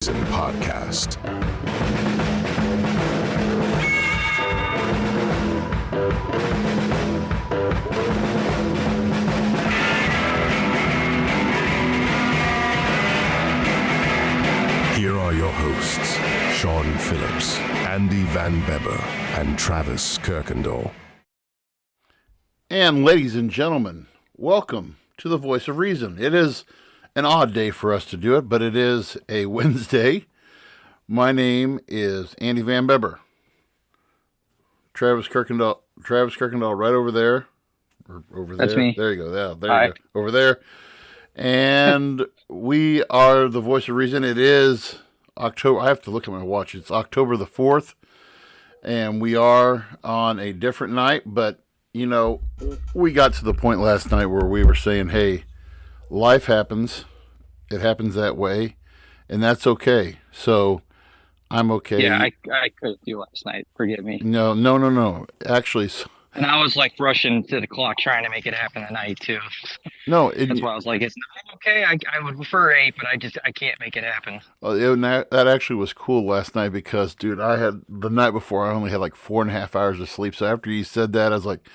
Podcast. Here are your hosts, Sean Phillips, Andy Van Beber, and Travis Kirkendall. And ladies and gentlemen, welcome to the Voice of Reason. It is an odd day for us to do it, but it is a Wednesday. My name is Andy Van Beber. Travis Kirkendall right over there. That's me. There you go. There you go. Over there. And we are the Voice of Reason. It is October. I have to look at my watch. It's October the 4th. And we are on a different night. But, you know, we got to the point last night where we were saying, hey, life happens. It happens that way. And that's okay. So I'm okay. Yeah, I couldn't do last night. Forgive me. No. Actually. And I was like rushing to the clock trying to make it happen tonight too. No, that's why I was like, it's not okay. I would prefer 8, but I can't make it happen. That actually was cool last night because, dude, I had the night before I only had like 4.5 hours of sleep. So after you said that, I was like,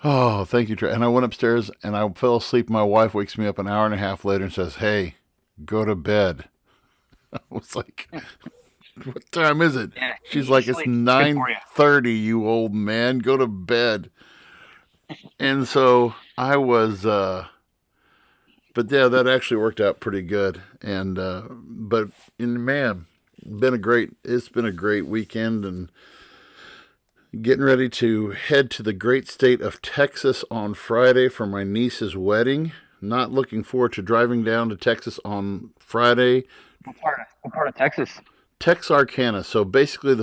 oh, thank you, Trey. And I went upstairs and I fell asleep. My wife wakes me up an hour and a half later and says, hey, go to bed. I was like, what time is it? Yeah, she's like, it's 9:30, you old man. Go to bed. And so I was, but yeah, that actually worked out pretty good. And, man, it's been a great weekend and getting ready to head to the great state of Texas on Friday for my niece's wedding. Not looking forward to driving down to Texas on Friday. What part of Texas? Texarkana. So basically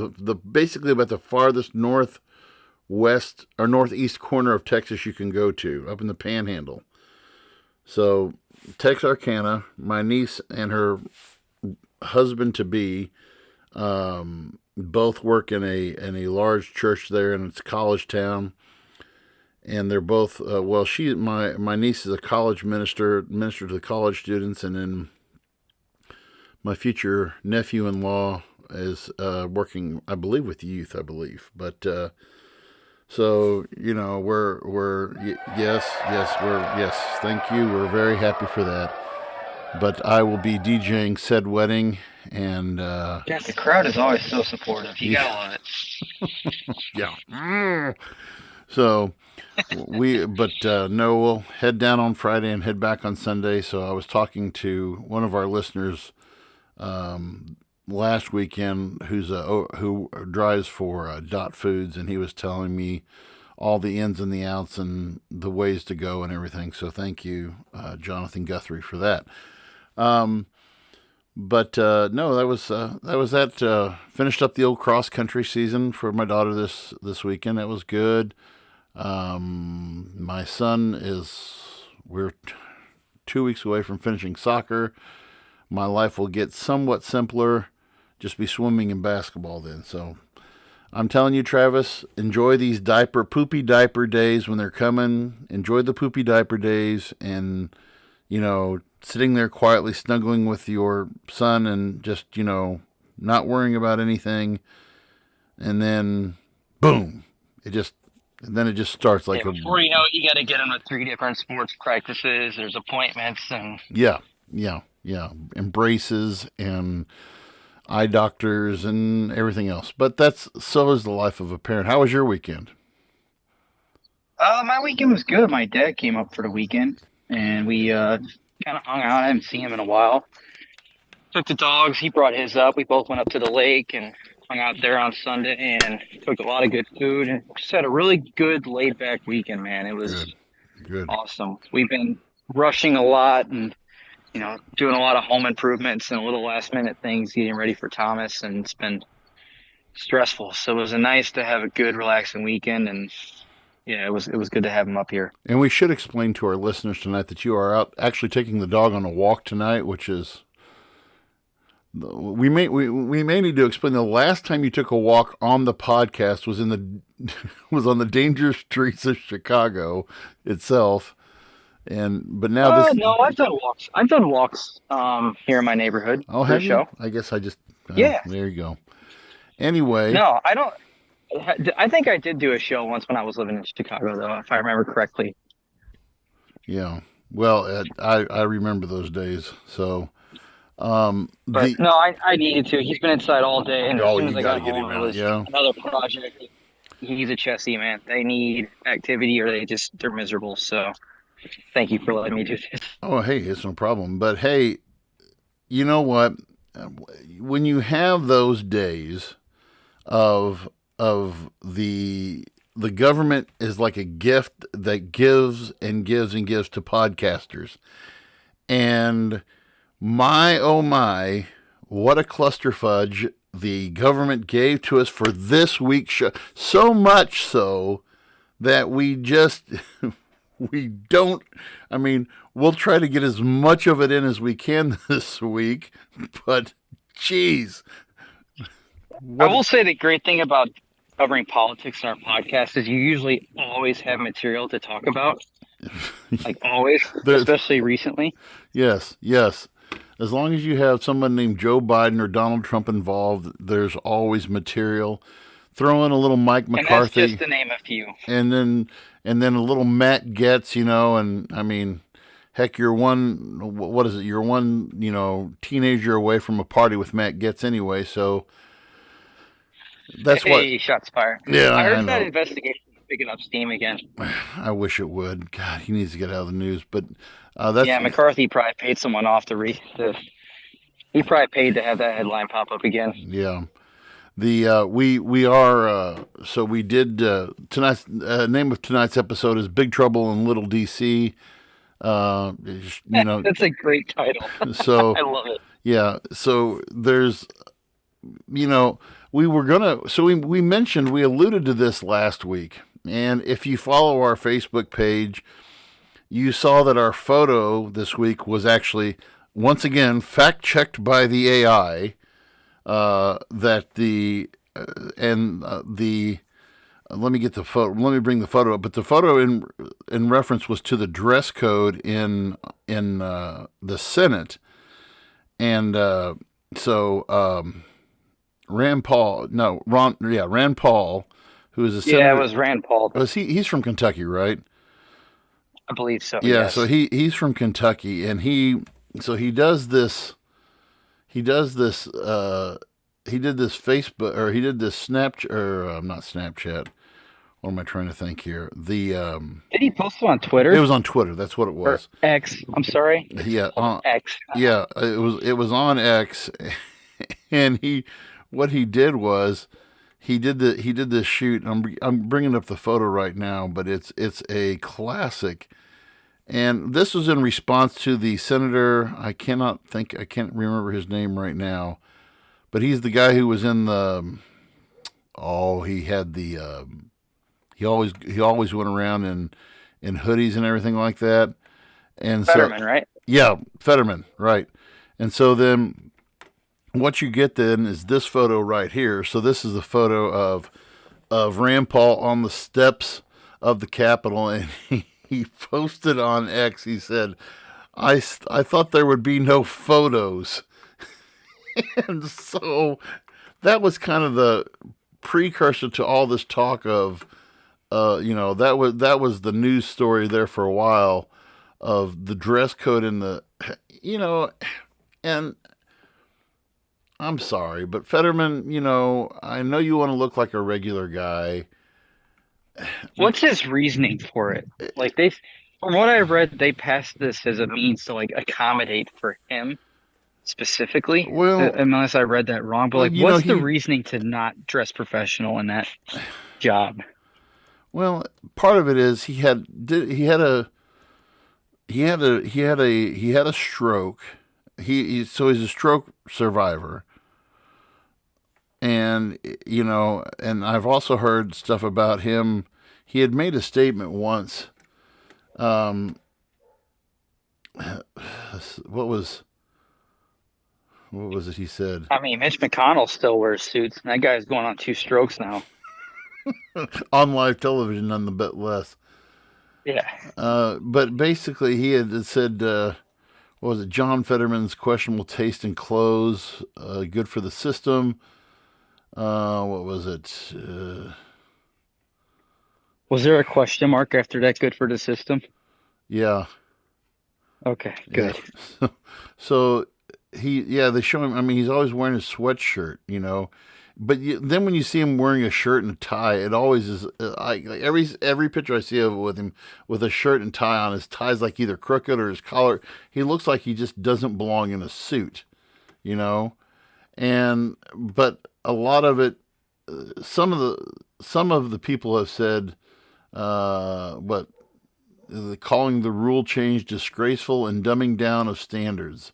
basically about the farthest northwest or northeast corner of Texas you can go to, up in the Panhandle. So Texarkana, my niece and her husband to be, both work in a large church there, and it's a college town. And they're both my niece is a college minister to the college students, and then my future nephew-in-law is working, I believe, with youth. But so you know, yes. Thank you. We're very happy for that. But I will be DJing said wedding, and yeah, the crowd is always so supportive. You gotta love it. Yeah. So we'll head down on Friday and head back on Sunday. So I was talking to one of our listeners last weekend who drives for Dot Foods, and he was telling me all the ins and the outs and the ways to go and everything. So thank you, Jonathan Guthrie, for that. No, that was that. Finished up the old cross country season for my daughter this weekend. That was good. My son we're 2 weeks away from finishing soccer. My life will get somewhat simpler, just be swimming and basketball then. So I'm telling you, Travis, enjoy these poopy diaper days when they're coming. Enjoy the poopy diaper days and, you know, sitting there quietly snuggling with your son and just, you know, not worrying about anything. And then, boom, it just starts like before you know it, you got to get them to 3 different sports practices. There's appointments and yeah, embraces and eye doctors and everything else. But so is the life of a parent. How was your weekend? My weekend was good. My dad came up for the weekend, and we kind of hung out. I haven't seen him in a while. Took the dogs. He brought his up. We both went up to the lake and hung out there on Sunday and took a lot of good food and just had a really good laid-back weekend, man. It was good. Awesome. We've been rushing a lot and, you know, doing a lot of home improvements and little last-minute things, getting ready for Thomas, and it's been stressful. So it was nice to have a good, relaxing weekend, and yeah, it was good to have him up here. And we should explain to our listeners tonight that you are out actually taking the dog on a walk tonight, which is we may need to explain the last time you took a walk on the podcast was on the dangerous streets of Chicago itself. But now this. No, I've done walks. I've done walks here in my neighborhood Oh, for the have you? show. I guess I just. Yeah. There you go. Anyway. No, I don't. I think I did do a show once when I was living in Chicago, though, if I remember correctly. Yeah. Well, I remember those days. So. But no, I needed to. He's been inside all day, and as Oh, soon you as I got to got get home, him it out. was Yeah. another project. He's a chessy man. They need activity, or they're miserable. So, thank you for letting me do this. Oh, hey, it's no problem. But hey, you know what? When you have those days of the government is like a gift that gives and gives and gives to podcasters. And my oh my, what a cluster fudge the government gave to us for this week's show. So much so that we just we don't I mean, we'll try to get as much of it in as we can this week, but geez. I will say the great thing about covering politics in our podcast is you usually always have material to talk about. Like always, especially recently. Yes, yes. As long as you have someone named Joe Biden or Donald Trump involved, there's always material. Throw in a little Mike McCarthy. And that's just to name a few. And then a little Matt Gaetz, and I mean, heck, you're what is it? You're one, teenager away from a party with Matt Gaetz anyway, so that's hey, shots fired. Yeah, I heard I that know. investigation is picking up steam again. I wish it would. God, he needs to get out of the news. But Yeah, McCarthy probably paid someone off he probably paid to have that headline pop up again. Yeah. We are so we did tonight's name of tonight's episode is Big Trouble in Little DC. That's a great title. So I love it. Yeah, so there's we mentioned, we alluded to this last week, and if you follow our Facebook page, you saw that our photo this week was actually once again fact checked by the AI. That the let me get the photo. Let me bring the photo up. But the photo in reference was to the dress code in the Senate, and Rand Paul, who is a senator. Yeah, it was Rand Paul. He's from Kentucky, right? I believe so. Yeah, yes. so he's from Kentucky, and he does this. He did this Facebook, or he did this Snapchat, or not Snapchat. What am I trying to think here? Did he post it on Twitter? It was on Twitter. That's what it was. Or X. I'm sorry. Yeah, X. Yeah, it was on X, and what he did was he did this shoot. I'm bringing up the photo right now, but it's a classic. And this was in response to the senator. I can't remember his name right now, but he's the guy who was in the. Oh, he had the. He always went around in hoodies and everything like that. And Fetterman, right? Yeah, Fetterman, right. And so then, what you get then is this photo right here. So this is the photo of Rand Paul on the steps of the Capitol, and he posted on X. He said, I thought there would be no photos. And so that was kind of the precursor to all this talk of, that was the news story there for a while of the dress code in the, and I'm sorry, but Fetterman, I know you want to look like a regular guy. What's his reasoning for it? Like from what I've read, they passed this as a means to accommodate for him specifically. Well, unless I read that wrong, but what's the reasoning to not dress professional in that job? Well, part of it is he had a stroke. He's a stroke survivor. And, and I've also heard stuff about him. He had made a statement once. What was it he said? I mean, Mitch McConnell still wears suits. And that guy's going on 2 strokes now. On live television, none the bit less. Yeah. But basically, he had said, what was it? John Fetterman's questionable taste in clothes, good for the system. What was it? Was there a question mark after that? Good for the system. Yeah, Okay, yeah. good. So they show him. I mean, he's always wearing a sweatshirt, But then when you see him wearing a shirt and a tie, it always is. Like every picture I see of with him with a shirt and tie on, his tie's like either crooked or his collar. He looks like he just doesn't belong in a suit, you know. And but a lot of it, some of the people have said, what calling the rule change disgraceful and dumbing down of standards.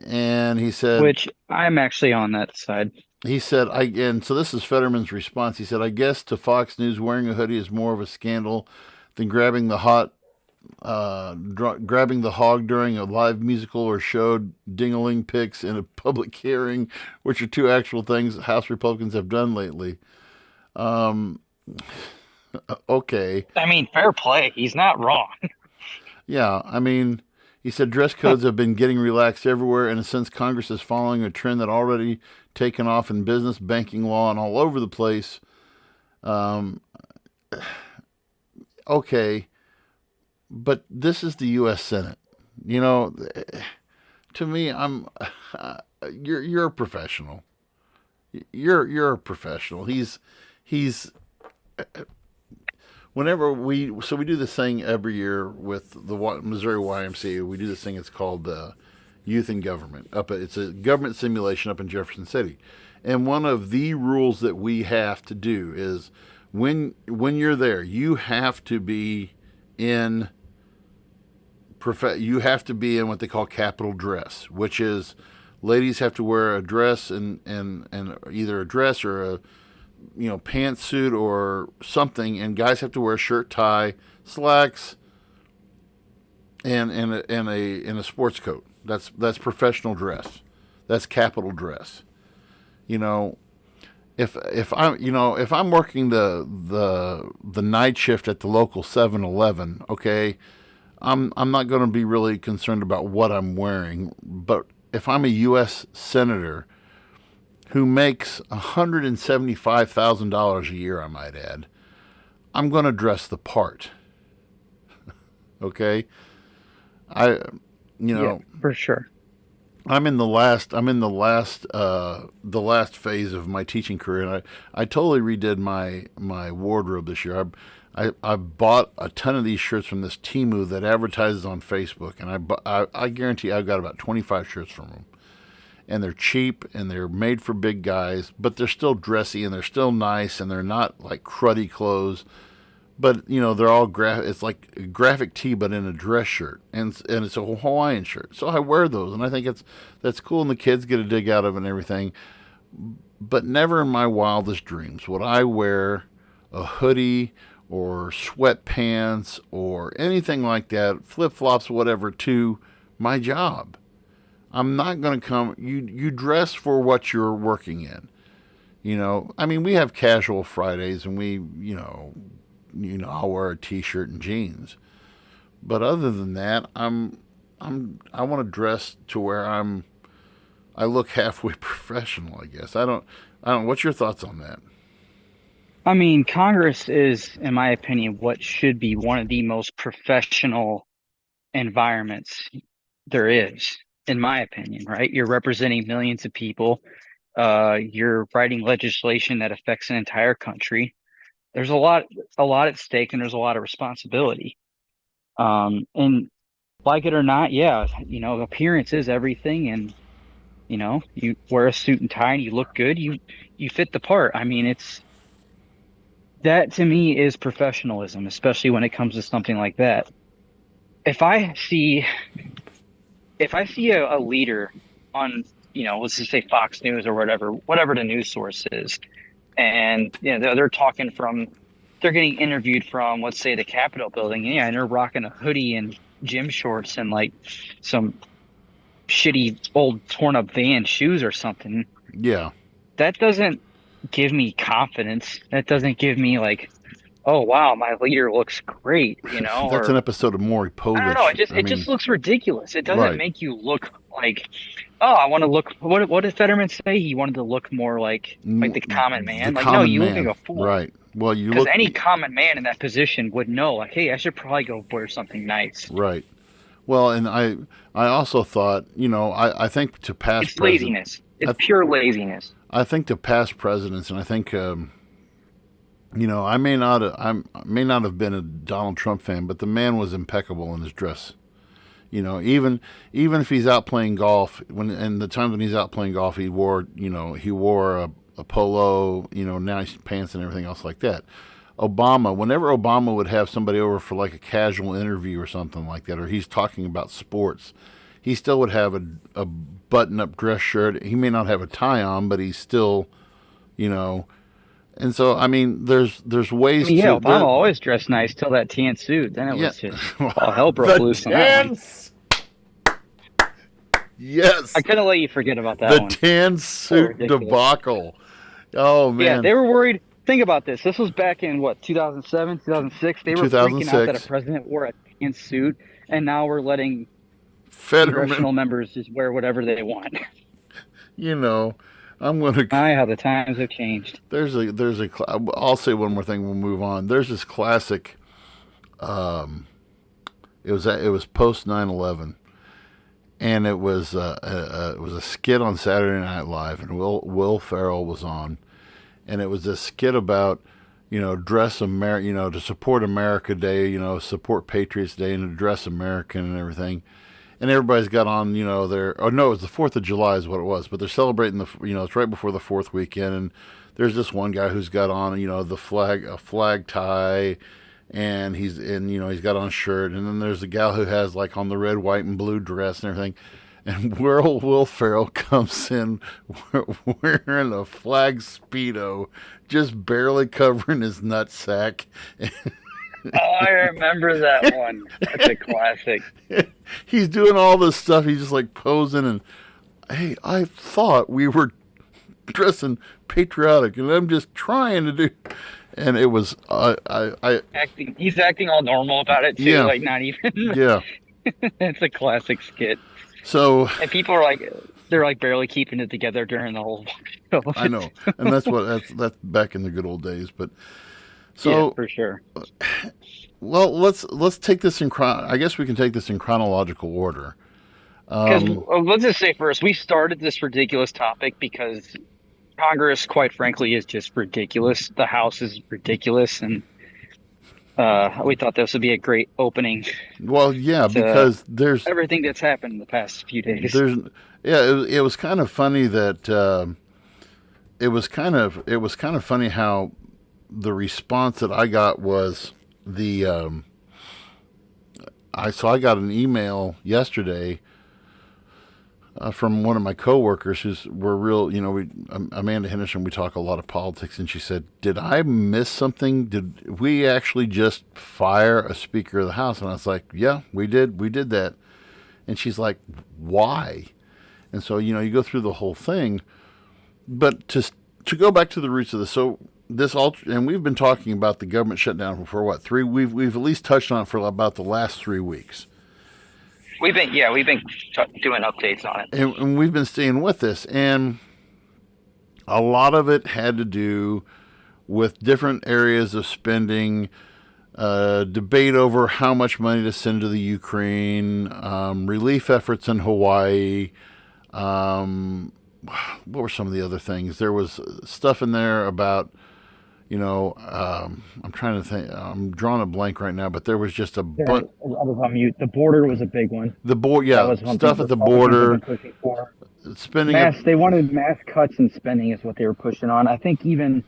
And Which I'm actually on that side. he said, and so this is Fetterman's response. He said, I guess to Fox News, wearing a hoodie is more of a scandal than grabbing the hog during a live musical or show ding-a-ling pics in a public hearing, which are two actual things House Republicans have done lately. Um, okay. I mean, fair play. He's not wrong. Yeah, I mean, he said dress codes have been getting relaxed everywhere, and since Congress is following a trend that already taken off in business, banking law, and all over the place. Um, okay, but this is the U.S. Senate. You know, to me, you're a professional. You're a professional. He's whenever we do this thing every year with the Missouri YMCA. We do this thing. It's called Youth in Government. It's a government simulation up in Jefferson City, and one of the rules that we have to do is when you're there, you have to be in you have to be in what they call capital dress, which is ladies have to wear a dress and either a dress or a pantsuit or something, and guys have to wear a shirt, tie, slacks, and a sports coat. That's professional dress. That's capital dress. You know, if I'm working the night shift at the local 7-Eleven, okay, I'm not going to be really concerned about what I'm wearing. But if I'm a U.S. senator who makes $175,000 a year, I might add, I'm going to dress the part. Okay, I, Yeah, for sure. the last phase of my teaching career, and I totally redid my wardrobe this year. I bought a ton of these shirts from this Temu that advertises on Facebook, and I guarantee I've got about 25 shirts from them. And they're cheap and they're made for big guys, but they're still dressy and they're still nice and they're not like cruddy clothes. But they're all it's like a graphic tee, but in a dress shirt, and it's a Hawaiian shirt. So I wear those, and I think that's cool, and the kids get a dig out of it and everything. But never in my wildest dreams would I wear a hoodie or sweatpants or anything like that, flip flops, whatever, to my job. I'm not going to come. You dress for what you're working in. I mean, we have casual Fridays, and I'll wear a t-shirt and jeans. But other than that, I want to dress to where I look halfway professional, I guess. I don't. What's your thoughts on that? I mean, Congress is, in my opinion, what should be one of the most professional environments there is, in my opinion, right? You're representing millions of people. You're writing legislation that affects an entire country. There's a lot at stake, and there's a lot of responsibility. And like it or not, yeah, appearance is everything, and you wear a suit and tie and you look good, you fit the part. I mean, that to me is professionalism, especially when it comes to something like that. If I see a leader on, let's just say Fox News or whatever the news source is, and they're getting interviewed from, let's say, the Capitol building, and they're rocking a hoodie and gym shorts and like some shitty old torn up Van shoes or something. Yeah. That doesn't give me confidence. That doesn't give me like oh wow, my leader looks great, That's an or episode of Maury I don't know, Povich. I it just mean, looks ridiculous. It doesn't right. make you look like, oh, I want to look. What did Fetterman say? He wanted to look more like the common The man. Like, no, common you look like man. a fool. Right. Well, you Because look, any common man in that position would know, like, hey, I should probably go wear something nice. right. Well, and I also thought, I think to past It's president, laziness. It's I, pure laziness. I think to past presidents, and I think, I may not have been a Donald Trump fan, but the man was impeccable in his dress. Even if he's out playing golf, and the time when he's out playing golf, he wore a polo, nice pants and everything else like that. Whenever Obama would have somebody over for like a casual interview or something like that, or he's talking about sports, he still would have a button-up dress shirt. He may not have a tie on, but he's still, you know. And so, I mean, there's I ways mean, yeah, to Obama there. always dressed nice till that tan suit. Then it Yeah, was just all hell broke the loose on that one. yes, I couldn't let you forget about that the one. tan So suit ridiculous. debacle. Oh Yeah, man, they were worried. Think about this. This was back in what, 2007, 2006. They were freaking out that a 2006. president wore a tan suit, and now we're letting Fetterman. congressional members just wear whatever they want. You know, I'm gonna. My, how the times have changed. I'll say one more thing. We'll move on. There's this classic. Um, it was post 9/11, and it was a skit on Saturday Night Live, and Will Ferrell was on, and it was a skit about dress America, to support America Day, support Patriots Day, and to dress American and everything. And everybody's got on, oh no, it was the 4th of July is what it was, but they're celebrating it's right before the 4th weekend, and there's this one guy who's got on, a flag tie, and he's got on a shirt, and then there's a gal who has like on the red, white, and blue dress and everything, and Will Ferrell comes in wearing a flag Speedo, just barely covering his nutsack. Oh, I remember that one. That's a classic. He's doing all this stuff. He's just like posing and, hey, I thought we were dressing patriotic, and I'm just trying to do. And it was, He's acting all normal about it too, yeah, like not even. yeah. It's a classic skit. So And people are like, they're like barely keeping it together during the whole show. I know, and that's back in the good old days. But Yeah, so, for sure. well, let's take this I guess we can take this in chronological order. Because Um, let's just say first, we started this ridiculous topic because Congress, quite frankly, is just ridiculous. The House is ridiculous, and we thought this would be a great opening well, yeah, to because there's everything that's happened in the past few days. there's yeah, it was kind of funny that it was kind of funny how the response that I got was the I got an email yesterday from one of my coworkers we're real, Amanda Henderson. We talk a lot of politics, and she said, "Did I miss something? Did we actually just fire a Speaker of the House?" And I was like, "Yeah, we did. We did that." And she's like, "Why?" And so you go through the whole thing, but to go back to the roots of this, so and we've been talking about the government shutdown for what, three? We've at least touched on it for about the last 3 weeks. We've been doing updates on it. And we've been staying with this, and a lot of it had to do with different areas of spending, debate over how much money to send to the Ukraine, relief efforts in Hawaii. What were some of the other things? There was stuff in there about, I'm trying to think. I'm drawing a blank right now, but there was just a bunch. I was on mute. The border was a big one. The board, That yeah, was one stuff thing at the Republicans have border, been pushing for. spending. They wanted mass cuts in spending is what they were pushing on. I think even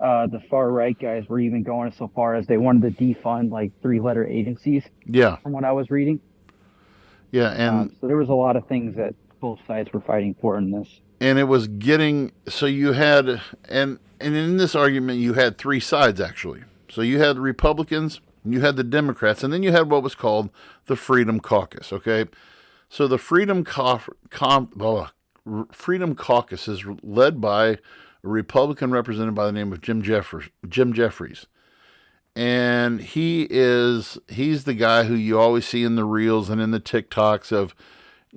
the far right guys were even going so far as they wanted to defund like 3-letter agencies, Yeah, from what I was reading. yeah, and So there was a lot of things that both sides were fighting for in this. it was getting, so you had, and in this argument you had 3 sides actually. So you had the Republicans, you had the Democrats, and then you had what was called the Freedom Caucus. Okay, so the Freedom Caucus is led by a Republican representative by the name of Jim Jeffries, And he's the guy who you always see in the reels and in the TikToks of,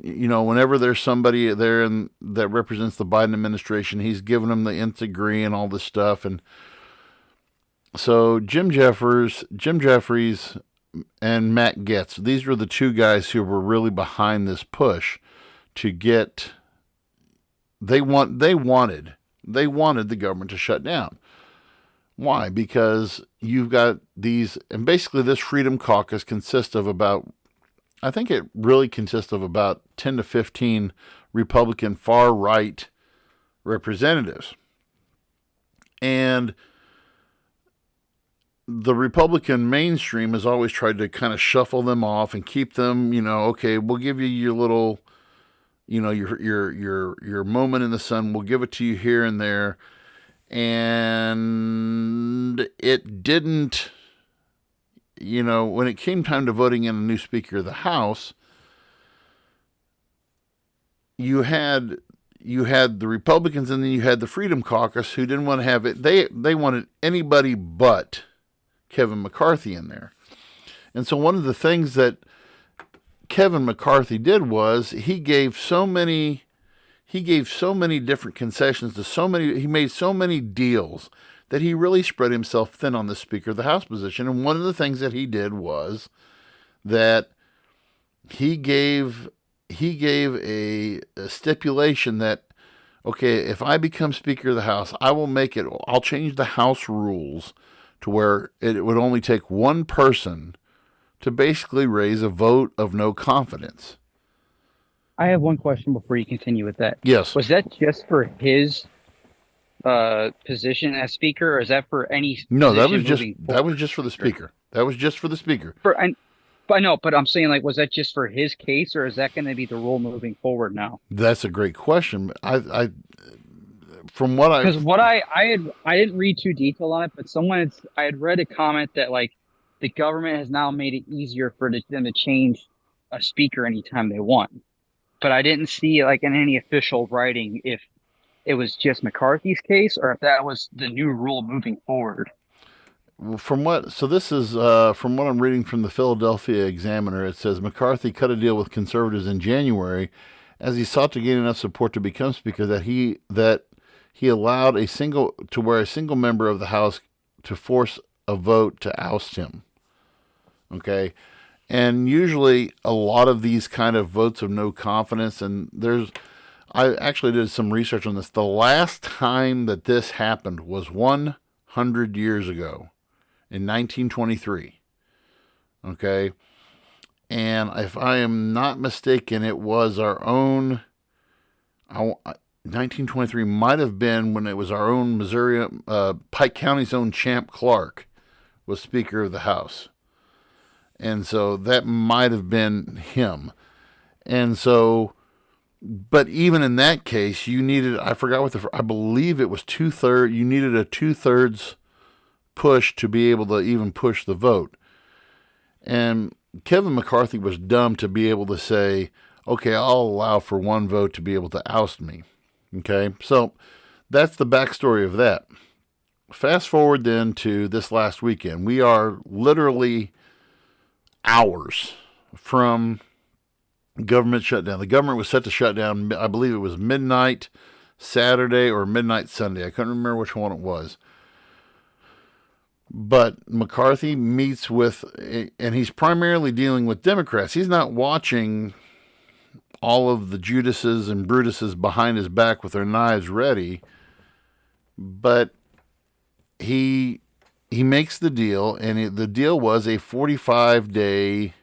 whenever there's somebody there that represents the Biden administration, he's giving them the nth degree and all this stuff. And so Jim Jeffries, and Matt Gaetz, these were the two guys who were really behind this push to get. They wanted the government to shut down. Why? Because you've got these, and basically this Freedom Caucus consists of about 10 to 15 Republican far-right representatives. And the Republican mainstream has always tried to kind of shuffle them off and keep them, okay, we'll give you your little, your moment in the sun. We'll give it to you here and there. And it didn't, when it came time to voting in a new Speaker of the House, you had the Republicans and then you had the Freedom Caucus who didn't want to have it. They wanted anybody but Kevin McCarthy in there. And so one of the things that Kevin McCarthy did was he gave so many different concessions he made so many deals that he really spread himself thin on the Speaker of the House position. And one of the things that he did was that he gave a stipulation that, okay, if I become Speaker of the House, I'll change the House rules to where it would only take one person to basically raise a vote of no confidence. I have one question before you continue with that. Yes. Was that just for his position as Speaker, or is that for any? No, that was just for the Speaker. That was just for the Speaker. But I'm saying, was that just for his case, or is that going to be the rule moving forward now? That's a great question. Because I didn't read too detailed on it, but I had read a comment that the government has now made it easier for them to change a speaker anytime they want. But I didn't see in any official writing if it was just McCarthy's case or if that was the new rule moving forward. From what I'm reading from the Philadelphia Examiner, it says McCarthy cut a deal with conservatives in January as he sought to gain enough support to become Speaker that he allowed a single member of the House to force a vote to oust him. Okay. And usually a lot of these kind of votes of no confidence, and I actually did some research on this. The last time that this happened was 100 years ago in 1923. Okay. And if I am not mistaken, it was our own, 1923 might have been when it was our own Missouri, Pike County's own Champ Clark was Speaker of the House. And so that might have been him. And so, but even in that case, you needed, I believe it was 2/3, you needed a 2/3 push to be able to even push the vote. And Kevin McCarthy was dumb to be able to say, okay, I'll allow for one vote to be able to oust me. Okay, so that's the backstory of that. Fast forward then to this last weekend. We are literally hours from government shutdown. The government was set to shut down, I believe it was midnight Saturday or midnight Sunday. I couldn't remember which one it was. But McCarthy meets with, and he's primarily dealing with Democrats. He's not watching all of the Judases and Brutuses behind his back with their knives ready, but he makes the deal, and the deal was a 45-day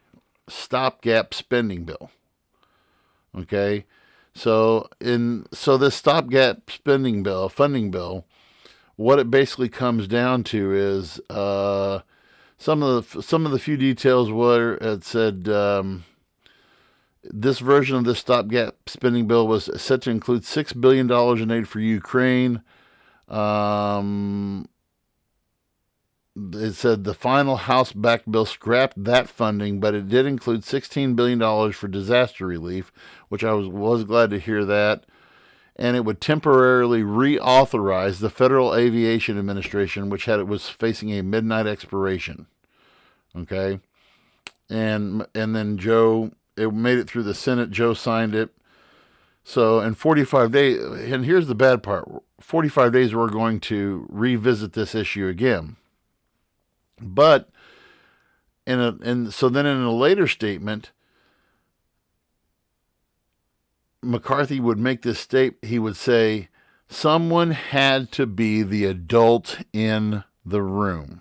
stopgap spending bill. Okay, so this stopgap funding bill, what it basically comes down to is some of the few details were it said this version of this stopgap spending bill was set to include $6 billion in aid for Ukraine. It said the final House-backed bill scrapped that funding, but it did include $16 billion for disaster relief, which I was glad to hear that. and it would temporarily reauthorize the Federal Aviation Administration, which was facing a midnight expiration. Okay, and then Joe, it made it through the Senate. Joe signed it. So in 45 days, and here's the bad part: 45 days we're going to revisit this issue again. But so then in a later statement, McCarthy would make this statement. He would say, someone had to be the adult in the room.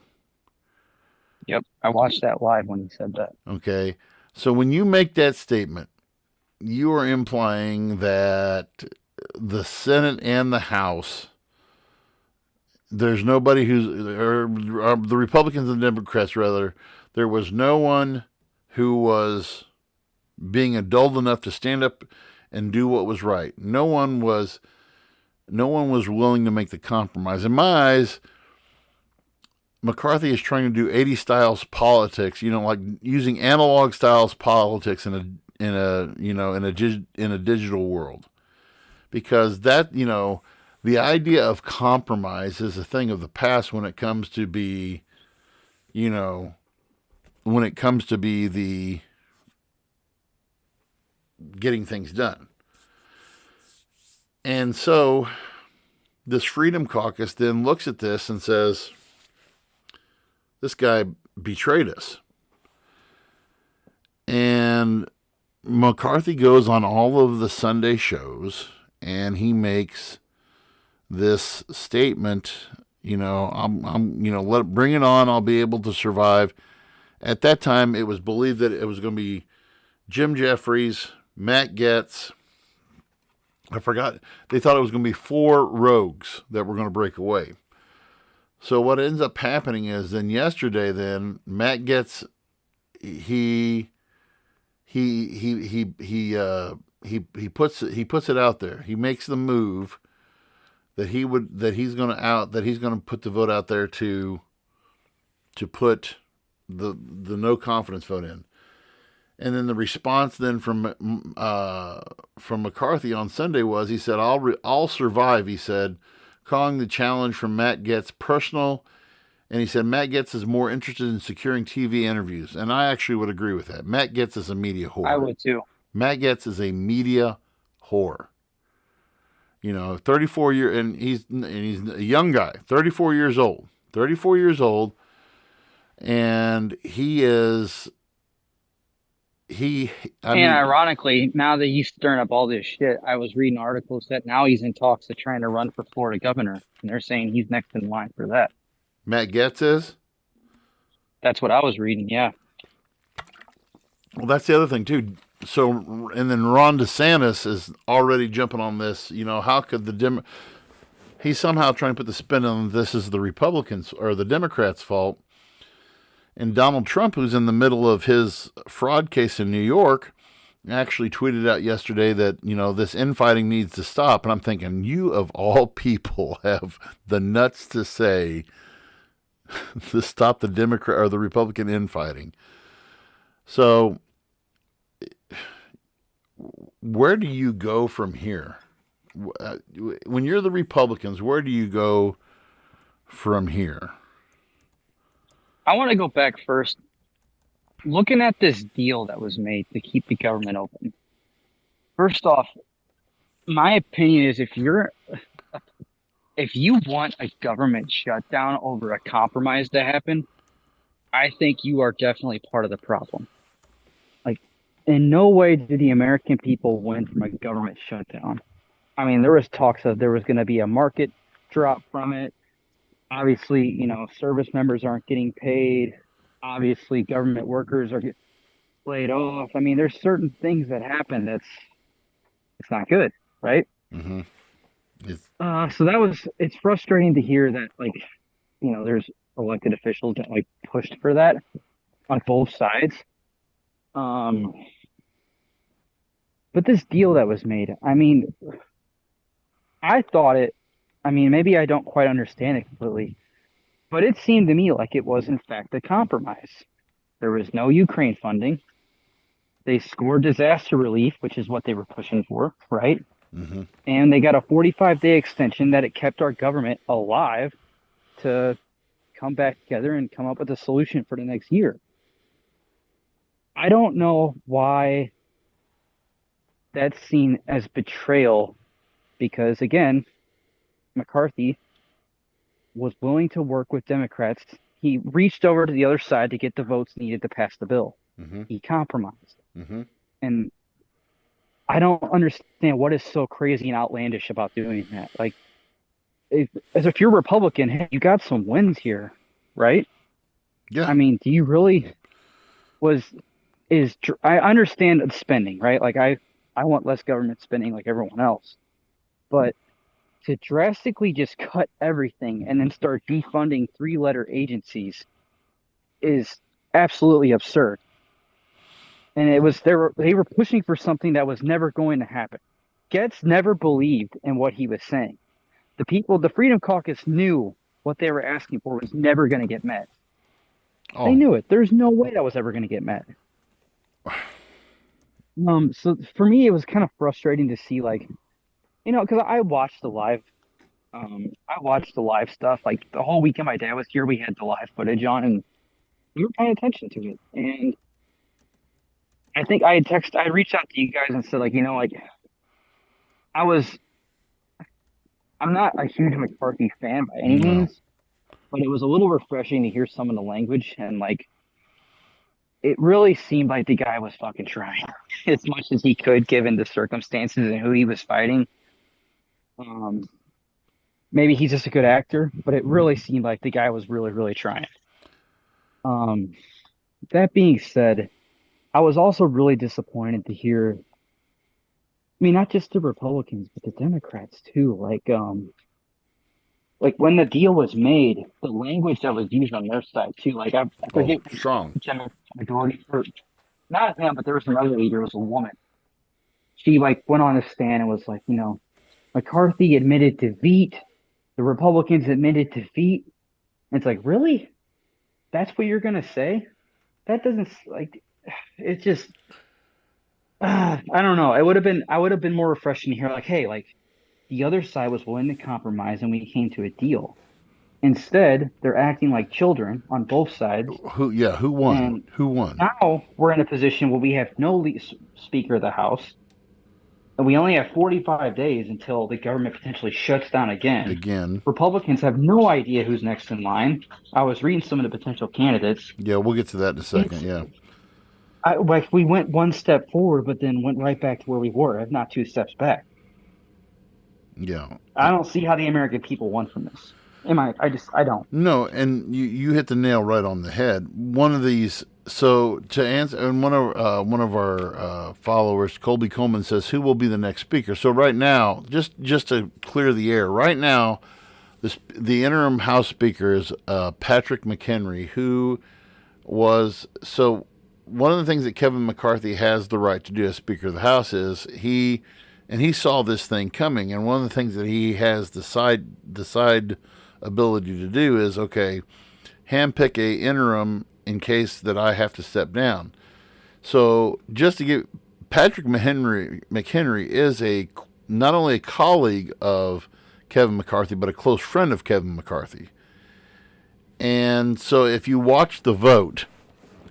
Yep, I watched that live when he said that. Okay, so when you make that statement, you are implying that the Senate and the House, there's nobody or the Republicans and Democrats, rather, there was no one who was being adult enough to stand up and do what was right. No one was willing to make the compromise. In my eyes, McCarthy is trying to do 80 styles politics, like using analog styles politics in a digital world, because that, the idea of compromise is a thing of the past when it comes to be, the getting things done. And so this Freedom Caucus then looks at this and says, this guy betrayed us. And McCarthy goes on all of the Sunday shows and he makes this statement, bring it on, I'll be able to survive. At that time, it was believed that it was going to be Jim Jeffries, Matt Gaetz. I forgot. They thought it was going to be 4 rogues that were going to break away. So what ends up happening is then yesterday, Matt Gaetz, he puts it out there. He makes the move that he's going to put the vote out there to put the no confidence vote in. And then the response then from McCarthy on Sunday was, he said, I'll survive, he said, calling the challenge from Matt Gaetz personal. And he said, Matt Gaetz is more interested in securing TV interviews. And I actually would agree with that. Matt Gaetz is a media whore. I would too. Matt Gaetz is a media whore. 34 years, and he's a young guy, 34 years old. And ironically, now that he's stirring up all this shit, I was reading articles that now he's in talks of trying to run for Florida governor, and they're saying he's next in line for that. Matt Gaetz is? That's what I was reading, yeah. Well, that's the other thing, too. So, and then Ron DeSantis is already jumping on this. How could he's somehow trying to put the spin on this is the Republicans or the Democrats' fault. And Donald Trump, who's in the middle of his fraud case in New York, actually tweeted out yesterday that, this infighting needs to stop. And I'm thinking, you of all people have the nuts to say to stop the Democrat or the Republican infighting. So where do you go from here? When you're the Republicans, where do you go from here? I want to go back first. Looking at this deal that was made to keep the government open. First off, my opinion is if you want a government shutdown over a compromise to happen, I think you are definitely part of the problem. Like, in no way did the American people win from a government shutdown. I mean, there was talks of there was going to be a market drop from it. Obviously, service members aren't getting paid. Obviously, government workers are getting laid off. I mean, there's certain things that happen it's not good, right? Mm-hmm. So it's frustrating to hear that, there's elected officials that pushed for that on both sides. But this deal that was made, I mean, maybe I don't quite understand it completely, but it seemed to me like it was in fact a compromise. There was no Ukraine funding. They scored disaster relief, which is what they were pushing for, right? And they got a 45-day extension that it kept our government alive to come back together and come up with a solution for the next year. I don't know why that's seen as betrayal, because again, McCarthy was willing to work with Democrats. He reached over to the other side to get the votes needed to pass the bill. He compromised. And I don't understand what is so crazy and outlandish about doing that. Like, if you're Republican, hey, you got some wins here, right? Yeah. I mean, do you really I understand the spending, right? Like I want less government spending like everyone else. But to drastically just cut everything and then start defunding 3-letter agencies is absolutely absurd. And they were pushing for something that was never going to happen. Getz never believed in what he was saying. The Freedom Caucus knew what they were asking for was never going to get met. Oh. They knew it. There's no way that was ever going to get met. So for me, it was kind of frustrating to see, like, because I watched the live stuff. Like the whole weekend my dad was here, we had the live footage on, and we were paying attention to it. And I think I reached out to you guys and said, like, I'm not a huge McCarthy fan by any means, but it was a little refreshing to hear some of the language, and like, it really seemed like the guy was fucking trying as much as he could given the circumstances and who he was fighting. Maybe he's just a good actor, but it really seemed like the guy was really, really trying. That being said, I was also really disappointed to hear, I mean, not just the Republicans, but the Democrats too. Like when the deal was made, the language that was used on their side too. Like I forget strong. Majority, or not him, but there was another leader. It was a woman. She like went on a stand and was like, McCarthy admitted defeat. The Republicans admitted defeat. And it's like, really? That's what you're gonna say? That doesn't like. It's just. I don't know. I would have been more refreshing to hear like, hey, like the other side was willing to compromise and we came to a deal. Instead, they're acting like children on both sides. Who won? And who won? Now we're in a position where we have no Speaker of the House, and we only have 45 days until the government potentially shuts down again. Republicans have no idea who's next in line. I was reading some of the potential candidates. Yeah, we'll get to that in a second. We went one step forward, but then went right back to where we were, if not 2 steps back. Yeah. I don't see how the American people won from this. I don't. No, and you hit the nail right on the head. One of these, so to answer, and one of our followers, Colby Coleman, says, who will be the next speaker? So right now, just to clear the air, right now, the interim House Speaker is Patrick McHenry, who was, so one of the things that Kevin McCarthy has the right to do as Speaker of the House is he saw this thing coming, and one of the things that he has the side ability to do is, okay, handpick a interim in case that I have to step down. So just to give, Patrick McHenry is not only a colleague of Kevin McCarthy, but a close friend of Kevin McCarthy. And so if you watch the vote,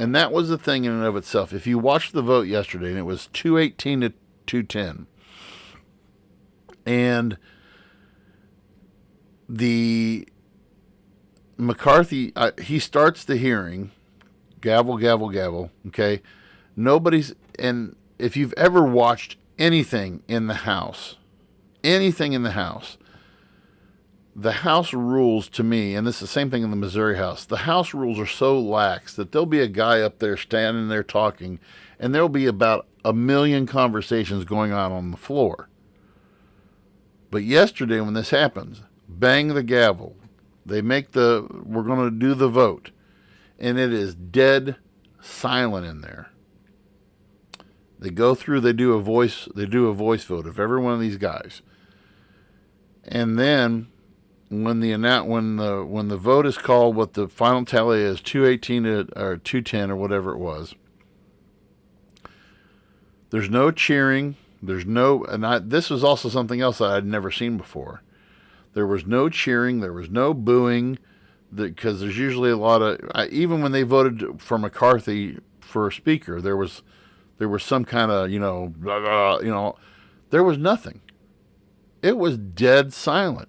and that was the thing in and of itself, if you watched the vote yesterday, and it was 218 to 210, and the McCarthy, he starts the hearing, gavel, gavel, gavel, okay? And if you've ever watched anything in the House, the House rules to me, and this is the same thing in the Missouri House, the House rules are so lax that there'll be a guy up there standing there talking, and there'll be about 1 million conversations going on the floor. But yesterday when this happens, bang the gavel, we're going to do the vote, and it is dead silent in there. They go through, they do a voice vote of every one of these guys. And then when the vote is called, what the final tally is, 218 or 210 or whatever it was, there's no cheering, There's no, this was also something else that I'd never seen before. There was no cheering. There was no booing, because there's usually a lot of, even when they voted for McCarthy for speaker, there was some kind of, blah, blah, there was nothing. It was dead silent.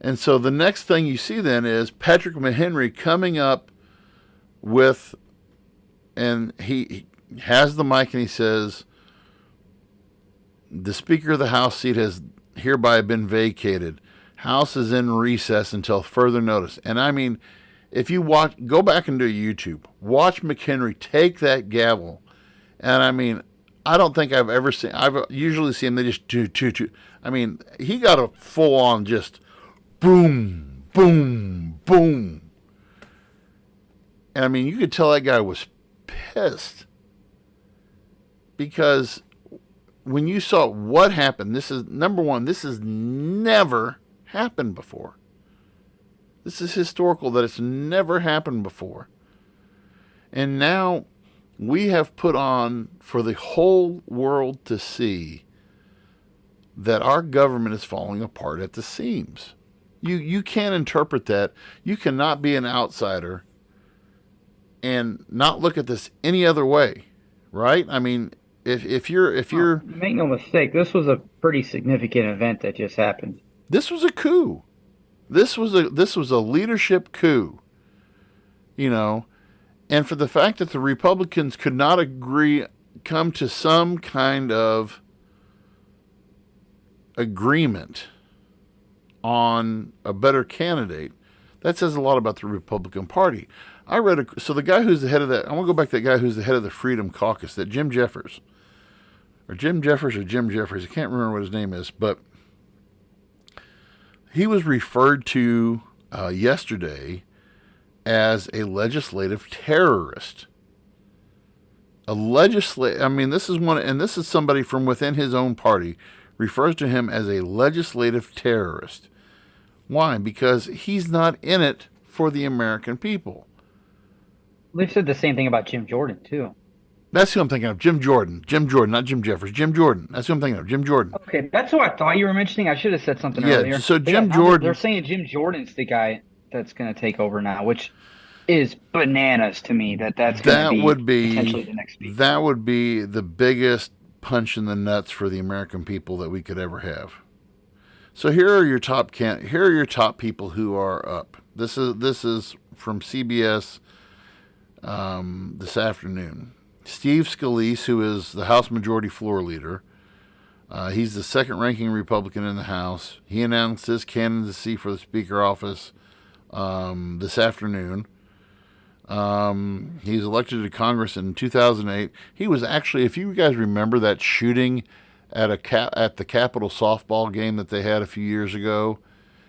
And so the next thing you see then is Patrick McHenry coming up with, and he has the mic and he says, the Speaker of the House seat has hereby been vacated. House is in recess until further notice. And I mean, if you go back and do YouTube, watch McHenry take that gavel. And I mean, I don't think I've usually seen them, they just do. I mean, he got a full on just boom, boom, boom. And I mean, you could tell that guy was pissed. Because when you saw what happened, this is, number one, this has never happened before. This is historical that it's never happened before. And now we have put on for the whole world to see that our government is falling apart at the seams. You can't interpret that. You cannot be an outsider and not look at this any other way, right? I mean, if you're make no mistake, this was a pretty significant event that just happened. This was a coup. This was a leadership coup. And for the fact that the Republicans could not come to some kind of agreement on a better candidate, that says a lot about the Republican Party. So the guy who's the head of that, I want to go back to that guy who's the head of the Freedom Caucus, that Jim Jeffers, I can't remember what his name is, but he was referred to yesterday as a legislative terrorist. I mean, this is somebody from within his own party refers to him as a legislative terrorist. Why? Because he's not in it for the American people. They said the same thing about Jim Jordan, too. That's who I'm thinking of. Jim Jordan, not Jim Jeffers. Jim Jordan. That's who I'm thinking of. Jim Jordan. Okay, that's who I thought you were mentioning. I should have said something earlier. So Jim Jordan. They're saying Jim Jordan's the guy that's going to take over now, which is bananas to me. That's going to be potentially the next speaker. That would be the biggest punch in the nuts for the American people that we could ever have. So here are your top people who are up. This is from CBS this afternoon. Steve Scalise, who is the House Majority Floor Leader. He's the second-ranking Republican in the House. He announced his candidacy for the Speaker office this afternoon. He's elected to Congress in 2008. He was actually, if you guys remember that shooting at the Capitol softball game that they had a few years ago,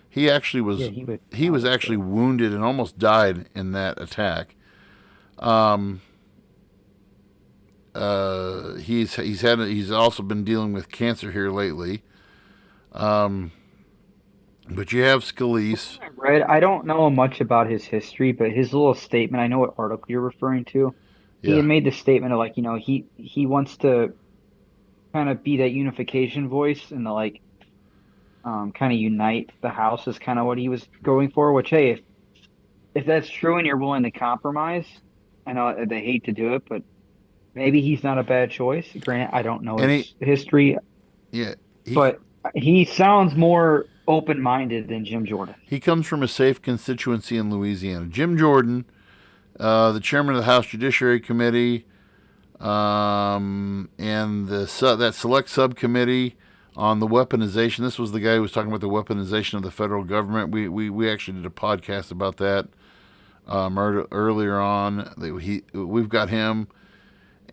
he actually was he was actually wounded and almost died in that attack. He's also been dealing with cancer here lately. But you have Scalise. I don't know much about his history, but his little statement, I know what article you're referring to. Yeah. He had made the statement of he wants to kind of be that unification voice and kind of unite the House is kind of what he was going for, which, hey, if that's true and you're willing to compromise, I know they hate to do it, but maybe he's not a bad choice. Granted, I don't know his history. Yeah. But he sounds more open-minded than Jim Jordan. He comes from a safe constituency in Louisiana. Jim Jordan, the chairman of the House Judiciary Committee, and that select subcommittee on the weaponization. This was the guy who was talking about the weaponization of the federal government. We actually did a podcast about that earlier on. We've got him.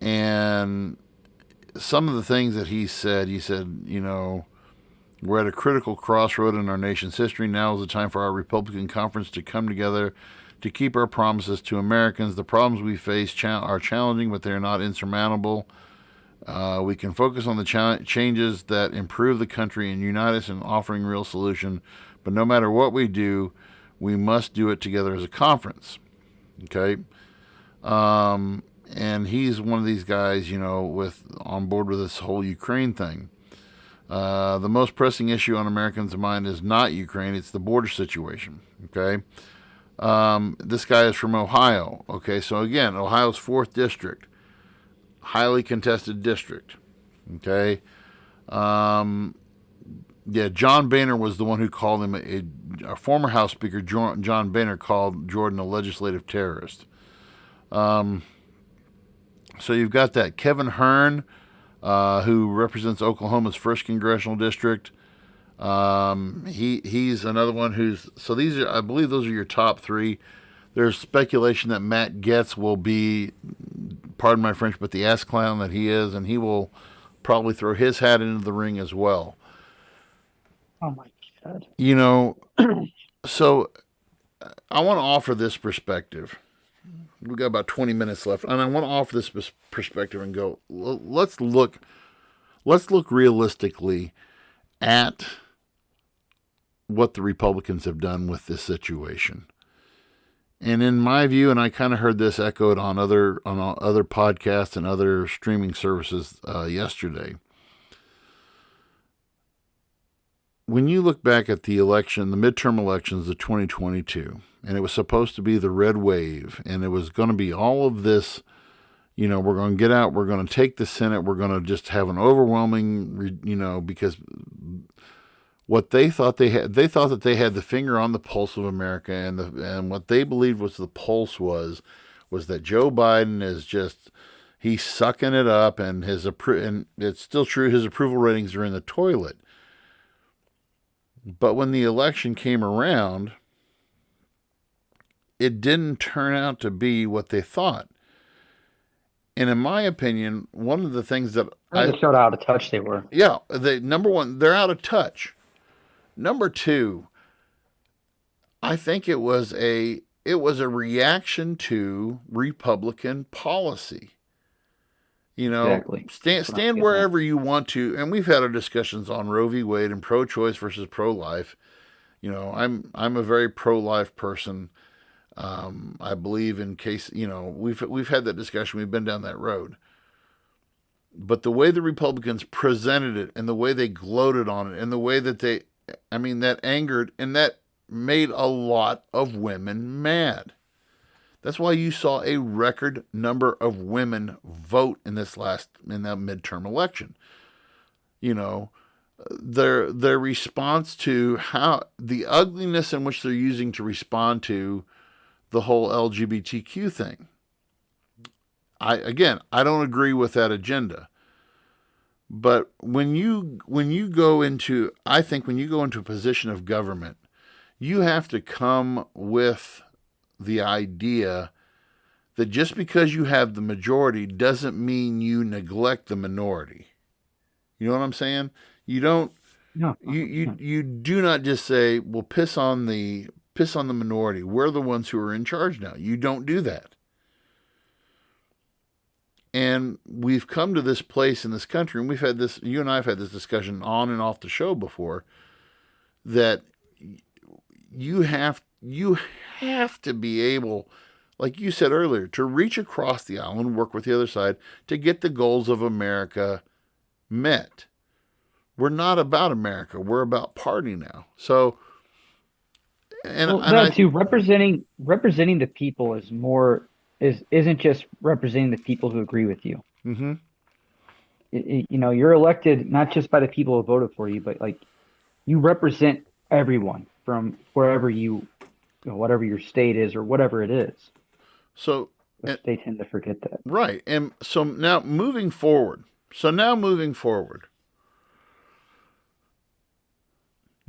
And some of the things that he said, we're at a critical crossroad in our nation's history. Now is the time for our Republican conference to come together to keep our promises to Americans. The problems we face are challenging, but they're not insurmountable. We can focus on the changes that improve the country and unite us in offering real solution. But no matter what we do, we must do it together as a conference. Okay? and he's one of these guys, with on board with this whole Ukraine thing. The most pressing issue on Americans' mind is not Ukraine; it's the border situation. Okay, this guy is from Ohio. Okay, so again, Ohio's 4th district, highly contested district. Okay, yeah, John Boehner was the one who called him a former House Speaker. John Boehner called Jordan a legislative terrorist. So you've got that Kevin Hearn, who represents Oklahoma's 1st congressional district. He's another one who's, so these are, I believe those are your top 3. There's speculation that Matt Gaetz will be, pardon my French, but the ass clown that he is, and he will probably throw his hat into the ring as well. Oh my God. So I want to offer this perspective. We've got about 20 minutes left, and I want to offer this perspective and go, let's look realistically at what the Republicans have done with this situation. And in my view, and I kind of heard this echoed on other podcasts and other streaming services yesterday. When you look back at the election, the midterm elections of 2022, and it was supposed to be the red wave, and it was going to be all of this, we're going to get out, we're going to take the Senate, we're going to just have an overwhelming, because what they thought that they had the finger on the pulse of America, and what they believed was the pulse was that Joe Biden is just, he's sucking it up, and and it's still true, his approval ratings are in the toilet. But when the election came around, it didn't turn out to be what they thought. And in my opinion, one of the things that They showed how out of touch they were. Yeah, number one, they're out of touch. Number two, I think it was a reaction to Republican policy. Exactly. Stand wherever you want to, and we've had our discussions on Roe v. Wade and pro-choice versus pro-life. I'm a very pro-life person. I believe in case we've had that discussion. We've been down that road. But the way the Republicans presented it, and the way they gloated on it, and the way that that angered, and that made a lot of women mad. That's why you saw a record number of women vote in that midterm election. Their response to how the ugliness in which they're using to respond to the whole LGBTQ thing. I don't agree with that agenda. But when you go into a position of government, you have to come with the idea that just because you have the majority doesn't mean you neglect the minority. You know what I'm saying? You don't. No. You do not just say, "Well, piss on the minority. We're the ones who are in charge now." You don't do that. And we've come to this place in this country, and you and I have had this discussion on and off the show before, that you have to be able, like you said earlier, to reach across the aisle and work with the other side to get the goals of America met. We're not about America. We're about party now. So, representing the people isn't just representing the people who agree with you. Mm-hmm. You're elected not just by the people who voted for you, but like you represent everyone from wherever whatever your state is or whatever it is. So they tend to forget that. Right. And so now moving forward.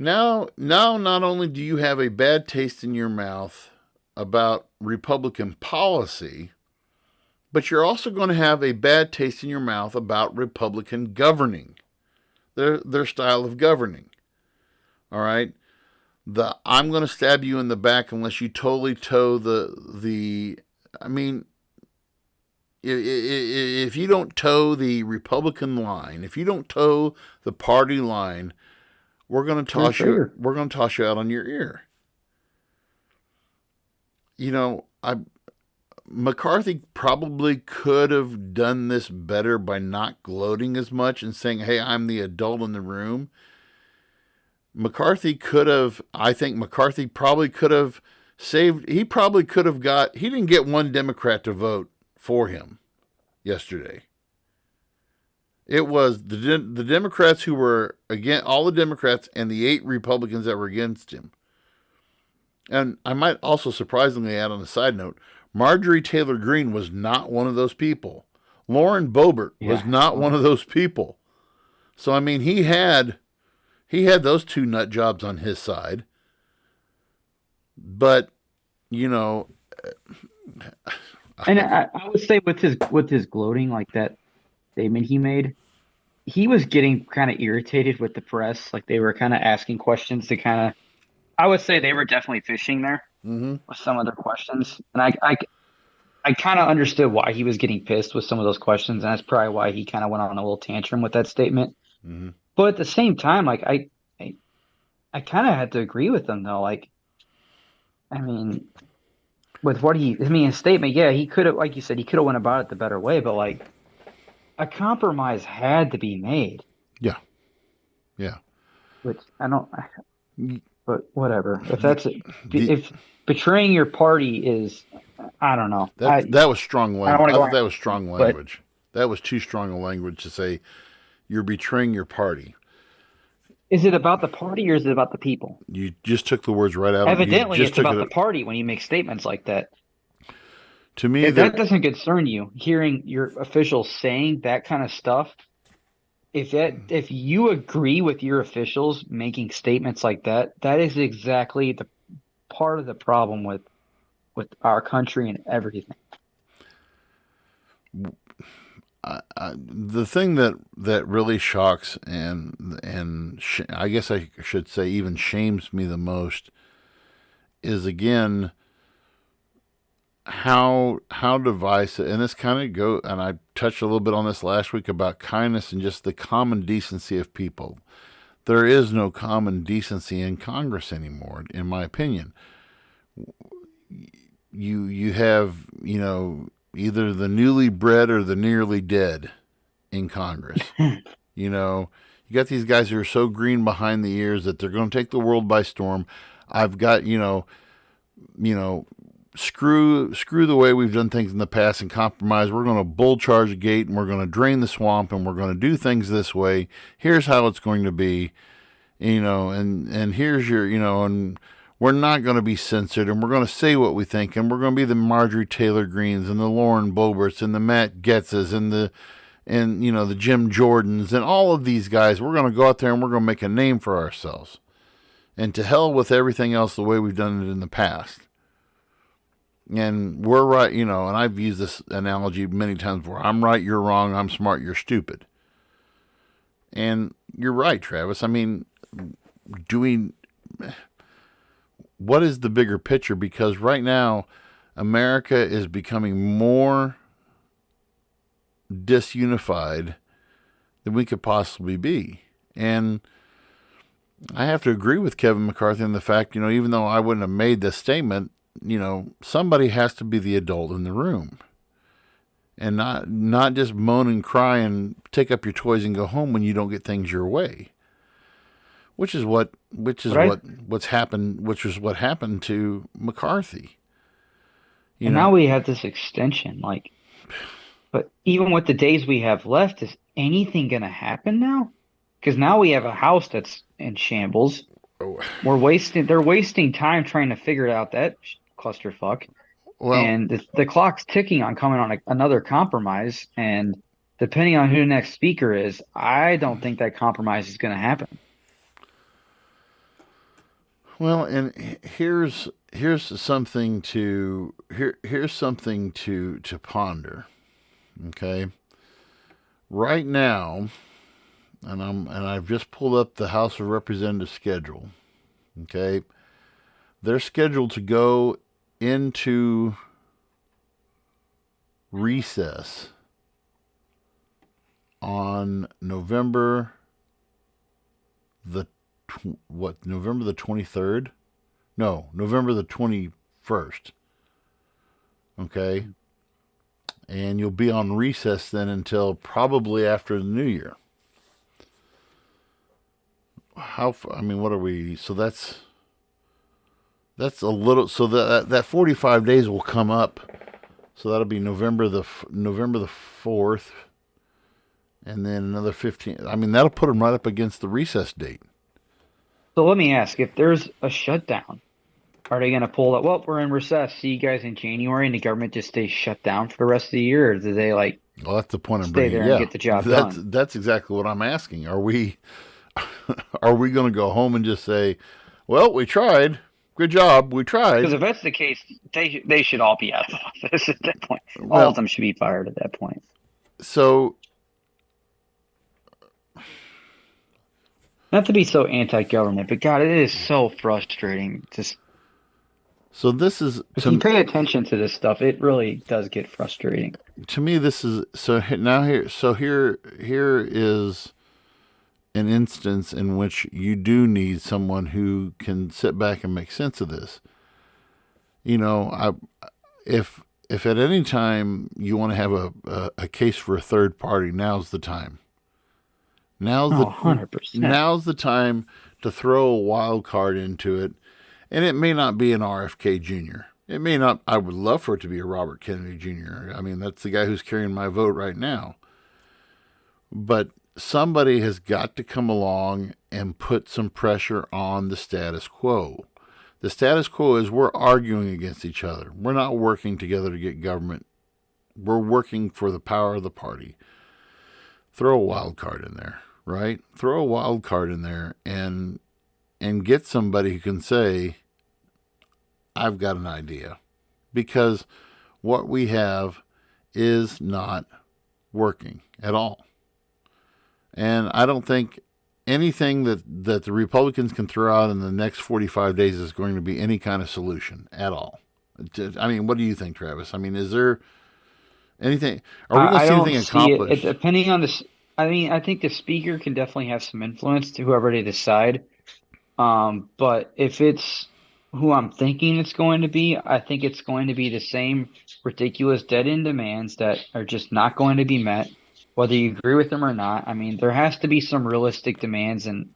Now not only do you have a bad taste in your mouth about Republican policy, but you're also going to have a bad taste in your mouth about Republican governing, their style of governing. All right? I'm going to stab you in the back unless you totally toe if you don't toe the Republican line, if you don't toe the party line, we're going to toss you out on your ear. McCarthy probably could have done this better by not gloating as much and saying, "Hey, I'm the adult in the room." I think McCarthy probably could have saved, he probably could have he didn't get one Democrat to vote for him yesterday. It was the Democrats who were against, all the Democrats and the 8 Republicans that were against him. And I might also surprisingly add on a side note, Marjorie Taylor Greene was not one of those people. Lauren Boebert was not one of those people. So, I mean, he had those 2 nut jobs on his side. But, you know, and I would say with his gloating, like that statement he made, he was getting kind of irritated with the press. Like they were kind of asking questions to kind of, I would say they were definitely fishing there with some of their questions. And I kind of understood why he was getting pissed with some of those questions. And that's probably why he kind of went on a little tantrum with that statement. Mm-hmm. But at the same time, like I kind of had to agree with him though. Like, I mean, with his statement, yeah, he could have, like you said, he could have went about it the better way, but like a compromise had to be made. Yeah. Yeah. Which I don't, but whatever. If betraying your party is, I don't know. That was strong language. I thought that was strong language. That was too strong a language to say you're betraying your party. Is it about the party or is it about the people? You just took the words right out of it. Evidently, it's about the party when you make statements like that. To me, if that doesn't concern you, hearing your officials saying that kind of stuff, if you agree with your officials making statements like that, that is exactly the part of the problem with our country and everything. The thing that really shocks and I guess I should say even shames me the most is, again, how divisive, and this kind of and I touched a little bit on this last week about kindness and just the common decency of people. There is no common decency in Congress anymore, in my opinion. You have, either the newly bred or the nearly dead in Congress. You got these guys who are so green behind the ears that they're going to take the world by storm. I've got, screw the way we've done things in the past and compromise. We're going to bull charge a gate and we're going to drain the swamp and we're going to do things this way. Here's how it's going to be, and here's your, and we're not going to be censored and we're going to say what we think and we're going to be the Marjorie Taylor Greenes and the Lauren Boeberts and the Matt Getzes and the Jim Jordans and all of these guys. We're going to go out there and we're going to make a name for ourselves. And to hell with everything else the way we've done it in the past. And we're right, and I've used this analogy many times before. I'm right, you're wrong, I'm smart, you're stupid. And you're right, Travis. I mean, what is the bigger picture? Because right now, America is becoming more disunified than we could possibly be. And I have to agree with Kevin McCarthy in the fact, even though I wouldn't have made this statement, somebody has to be the adult in the room and not just moan and cry and take up your toys and go home when you don't get things your way, which is what happened to McCarthy. Now we have this extension, but even with the days we have left, is anything going to happen now? Because now we have a House that's in shambles. Oh. They're wasting time trying to figure out that clusterfuck. Well, and the clock's ticking on coming on another compromise. And depending on who the next speaker is, I don't think that compromise is going to happen. Well, and here's something to ponder. Okay, right now, and I've just pulled up the House of Representatives schedule. Okay, they're scheduled to go into recess on November the 23rd? No, November the 21st. Okay. And you'll be on recess then until probably after the new year. I mean, what are we? So that's a little. So that 45 days will come up. So that'll be November the 4th, and then another 15. I mean, that'll put them right up against the recess date. So let me ask, if there's a shutdown, are they going to pull that? Well, we're in recess. See you guys in January, and the government just stays shut down for the rest of the year, or do they Well, that's the point I'm stay bringing. there Yeah, and get the job done? that's exactly what I'm asking. Are we going to go home and just say, "Well, we tried. Good job. We tried." Because if that's the case, they should all be out of office at that point. All Well, of them should be fired at that point. so Not to be so anti-government, but God, it is so frustrating. this is If you pay attention to this stuff, it really does get frustrating. to me. This is so now here. So here is an instance in which you do need someone who can sit back and make sense of this. If at any time you want to have a case for a third party, now's the time. Now's the 100%. now's the time to throw a wild card into it, and it may not be an RFK Jr. It may not. I would love for it to be a Robert Kennedy Jr. I mean, that's the guy who's carrying my vote right now. But somebody has got to come along and put some pressure on the status quo. The status quo is we're arguing against each other. We're not working together to get government. We're working for the power of the party. Throw a wild card in there, right? Throw a wild card in there and get somebody who can say, I've got an idea. Because what we have is not working at all. And I don't think anything that the Republicans can throw out in the next 45 days is going to be any kind of solution at all. I mean, what do you think, Travis? I mean, is there anything? Are we going to see anything accomplished? Depending on this, I mean, I think the speaker can definitely have some influence to whoever they decide. But if it's who I'm thinking it's going to be, I think it's going to be the same ridiculous dead-end demands that are just not going to be met, whether you agree with them or not. I mean, there has to be some realistic demands, and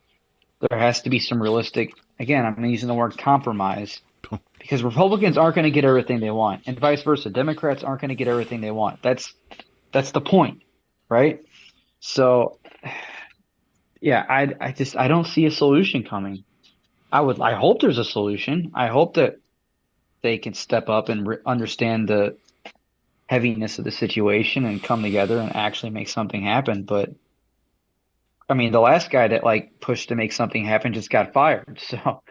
there has to be some realistic, again, I'm using the word compromise, because Republicans aren't going to get everything they want, and vice versa. Democrats aren't going to get everything they want. That's the point, right? So, yeah, I don't see a solution coming. I hope there's a solution. I hope that they can step up and understand the heaviness of the situation and come together and actually make something happen. But I mean, the last guy that pushed to make something happen just got fired. So,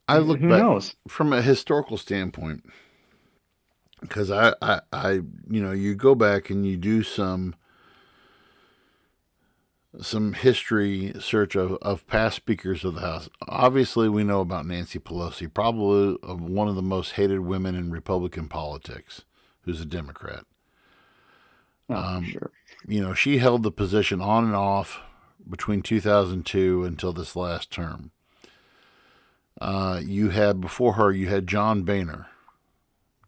I look who back knows? from a historical standpoint, because I you go back and you do some history search of past speakers of the House. Obviously, we know about Nancy Pelosi, probably one of the most hated women in Republican politics, who's a Democrat. Sure. She held the position on and off between 2002 until this last term. You had before her, you had John Boehner.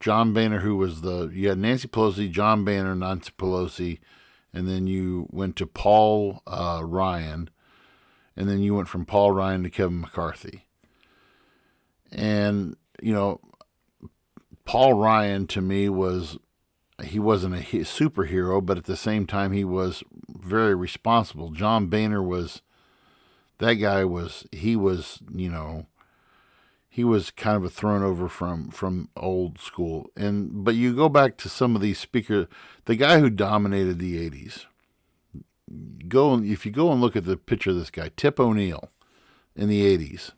John Boehner, who was you had Nancy Pelosi, John Boehner, Nancy Pelosi, and then you went to Paul Ryan, and then you went from Paul Ryan to Kevin McCarthy. And, Paul Ryan to me he wasn't a superhero, but at the same time he was very responsible. John Boehner he was kind of a thrown over from old school. But you go back to some of these speakers, the guy who dominated the 80s. If you go and look at the picture of this guy, Tip O'Neill, in the 80s,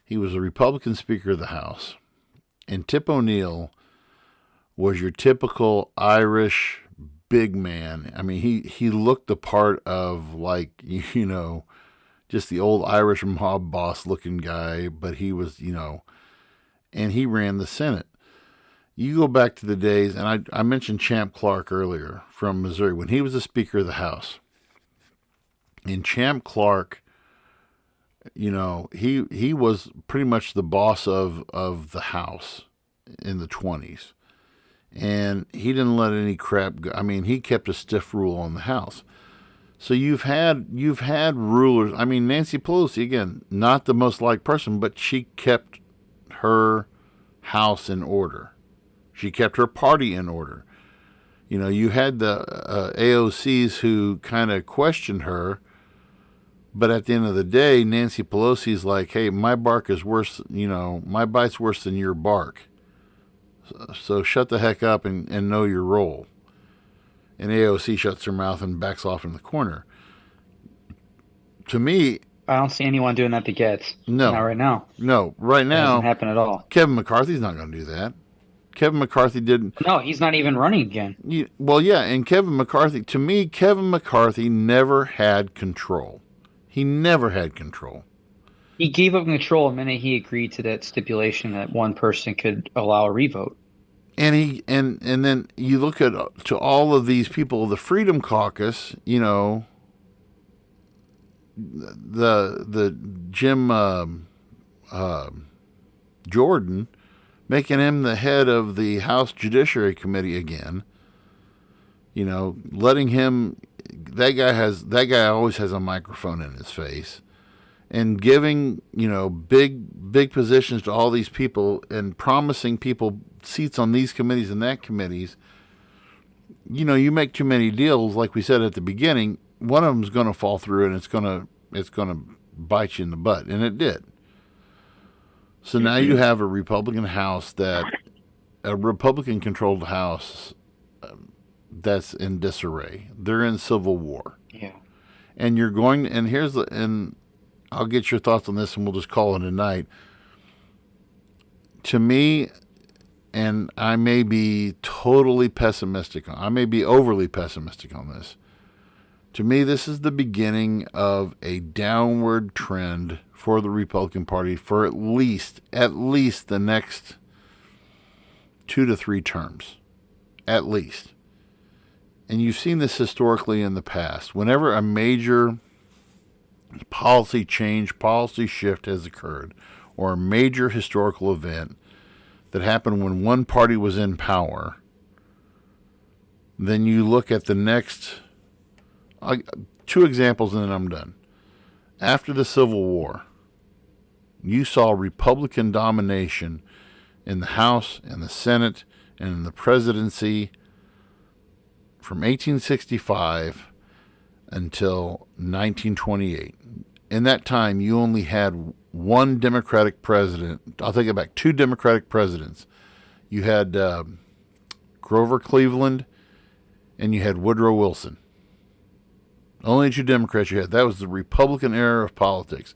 he was a Republican Speaker of the House. And Tip O'Neill was your typical Irish big man. I mean, he looked the part of just the old Irish mob boss looking guy, but he was, and he ran the Senate. You go back to the days, and I mentioned Champ Clark earlier from Missouri, when he was the Speaker of the House. And Champ Clark, he was pretty much the boss of the House. in the 20s. And he didn't let any crap go. I mean, he kept a stiff rule on the House. So you've had rulers. I mean, Nancy Pelosi, again, not the most liked person, but she kept her house in order. She kept her party in order. You know, you had the AOCs who kind of questioned her, but at the end of the day, Nancy Pelosi's like, hey, my bark is worse, my bite's worse than your bark. So shut the heck up and know your role. And AOC shuts her mouth and backs off in the corner. To me, I don't see anyone doing that to Getz. no. Not right now. No, right It now, hasn't happened at all. Kevin McCarthy's not going to do that. Kevin McCarthy didn't. No, he's not even running again. Well, yeah, and Kevin McCarthy, to me, Kevin McCarthy never had control. He never had control. He gave up control the minute he agreed to that stipulation that one person could allow a revote. And he and then you look at to all of these people, the Freedom Caucus, the Jim Jordan, making him the head of the House Judiciary Committee again. Letting him. That guy always has a microphone in his face, and giving big positions to all these people and promising people seats on these committees and that committees. You make too many deals, like we said at the beginning, one of them's going to fall through, and it's going to bite you in the butt, and it did. So now you have a Republican House a Republican-controlled House that's in disarray. They're in civil war. Yeah. And and I'll get your thoughts on this, and we'll just call it a night. To me, and I may be totally pessimistic, I may be overly pessimistic on this. To me, this is the beginning of a downward trend for the Republican Party for at least the next 2 to 3 terms. At least. And you've seen this historically in the past. Whenever a major policy change, policy shift has occurred, or a major historical event that happened when one party was in power, then you look at the next 2 examples and then I'm done. After the Civil War, you saw Republican domination in the House, in the Senate, and in the presidency from 1865 until 1928. In that time, you only had one Democratic president. I'll take it back, 2 Democratic presidents. You had Grover Cleveland and you had Woodrow Wilson. Only 2 Democrats you had. That was the Republican era of politics.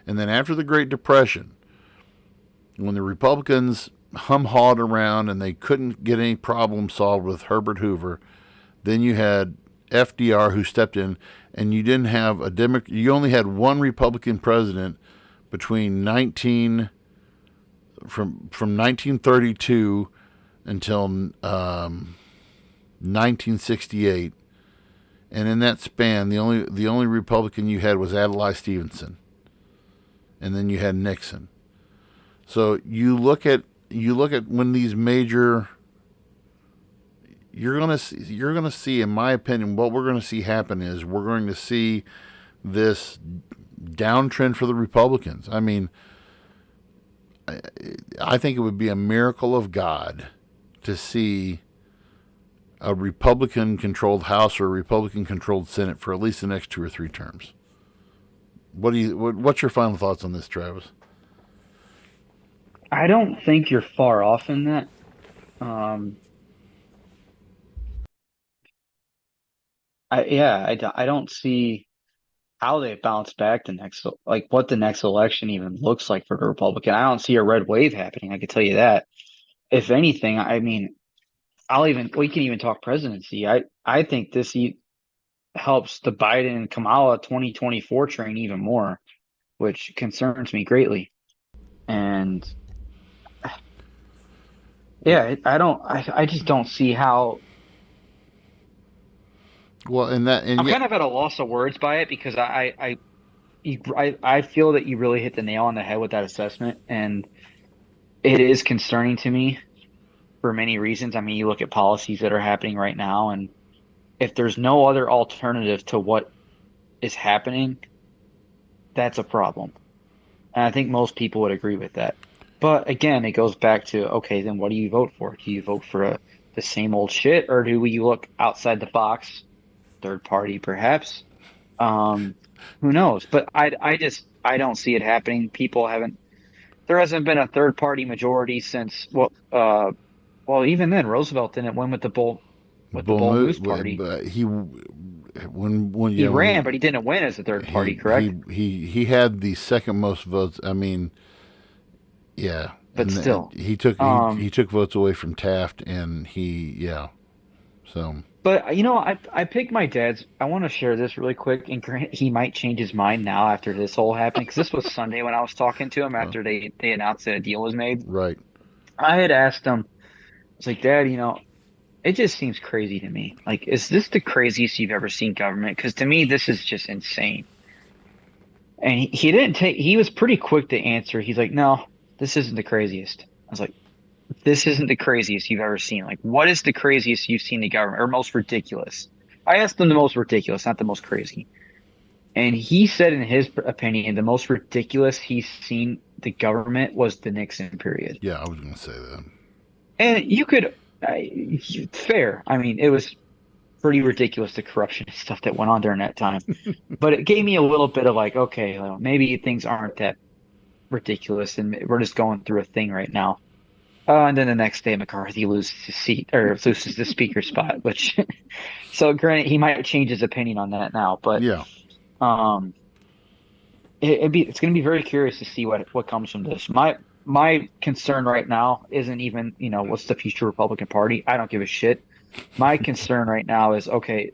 And then after the Great Depression, when the Republicans hum-hawed around and they couldn't get any problem solved with Herbert Hoover, then you had FDR who stepped in, and you didn't have you only had one Republican president between from 1932 until 1968. And in that span, the only Republican you had was Adlai Stevenson, and then you had Nixon. So you look at when these major, you're gonna see, in my opinion, what we're gonna see happen is we're going to see this downtrend for the Republicans. I mean, I think it would be a miracle of God to see a Republican-controlled House or a Republican-controlled Senate for at least the next 2 or 3 terms. What's your final thoughts on this, Travis? I don't think you're far off in that. I don't see how they bounce back what the next election even looks like for the Republican. I don't see a red wave happening. I can tell you that. If anything, I mean, we can even talk presidency. I think this helps the Biden and Kamala 2024 train even more, which concerns me greatly. And yeah, I just don't see how. Well, I'm kind of at a loss of words by it, because I feel that you really hit the nail on the head with that assessment, and it is concerning to me for many reasons. I mean, you look at policies that are happening right now, and if there's no other alternative to what is happening, that's a problem. And I think most people would agree with that. But again, it goes back to, okay, then what do you vote for? Do you vote for the same old shit, or do we look outside the box, third party perhaps? Um, who knows? But I don't see it happening. There hasn't been a third party majority since well, even then Roosevelt didn't win with the Bull Moose Party. But when He ran, but he didn't win as a third party, correct? he had the second most votes. I mean, yeah, But and still, he took votes away from Taft, and so but I picked my dad's. I want to share this really quick, and he might change his mind now after this whole happened, because this was Sunday when I was talking to him after they announced that a deal was made. right. I had asked him, I was like, Dad, it just seems crazy to me. Like, is this the craziest you've ever seen government? Because to me, this is just insane. And he didn't take. He was pretty quick to answer. He's like, no, this isn't the craziest. I was like, this isn't the craziest you've ever seen. Like, what is the craziest you've seen the government, or most ridiculous? I asked him the most ridiculous, not the most crazy. And he said, in his opinion, the most ridiculous he's seen the government was the Nixon period. Yeah, I was going to say that. And you could, fair. I mean, it was pretty ridiculous, the corruption and stuff that went on during that time. But it gave me a little bit of like, okay, well, maybe things aren't that ridiculous, and we're just going through a thing right now. And then the next day, McCarthy loses his seat, or loses the speaker spot, which, so granted, he might change his opinion on that now, but Yeah, it's going to be very curious to see what comes from this. My concern right now isn't even, what's the future Republican Party? I don't give a shit. My concern right now is, okay,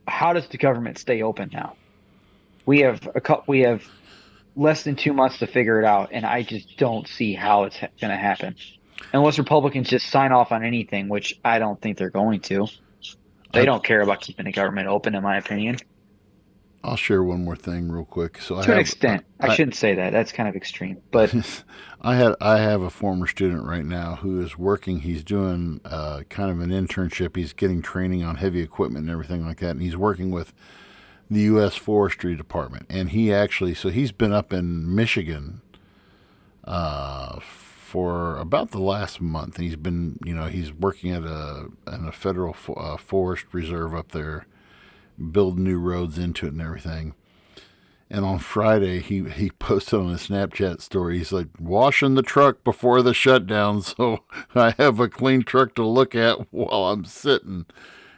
how does the government stay open now? We have less than 2 months to figure it out, and I just don't see how it's going to happen. Unless Republicans just sign off on anything, which I don't think they're going to. They don't care about keeping the government open, in my opinion. I'll share one more thing real quick. So To an extent. I shouldn't say that. That's kind of extreme. But I have a former student right now who is working. He's doing kind of an internship. He's getting training on heavy equipment and everything like that. And he's working with the U.S. Forestry Department. And he's been up in Michigan for about the last month. He's been, he's working at a federal forest reserve up there, build new roads into it and everything. And on Friday, he posted on his Snapchat story, he's like, washing the truck before the shutdown, so I have a clean truck to look at while I'm sitting,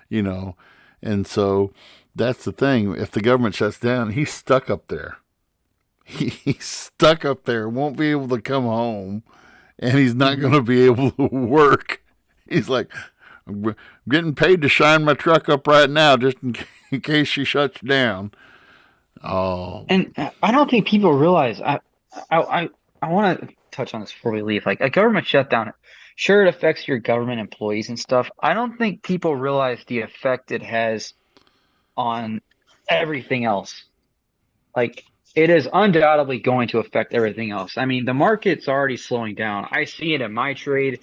And so that's the thing. If the government shuts down, he's stuck up there. He's stuck up there, won't be able to come home, and he's not going to be able to work. He's like, I'm getting paid to shine my truck up right now, just in case she shuts down. Oh, and I don't think people realize. I want to touch on this before we leave. Like, a government shutdown, sure, it affects your government employees and stuff. I don't think people realize the effect it has on everything else. Like, it is undoubtedly going to affect everything else. I mean, the market's already slowing down. I see it in my trade.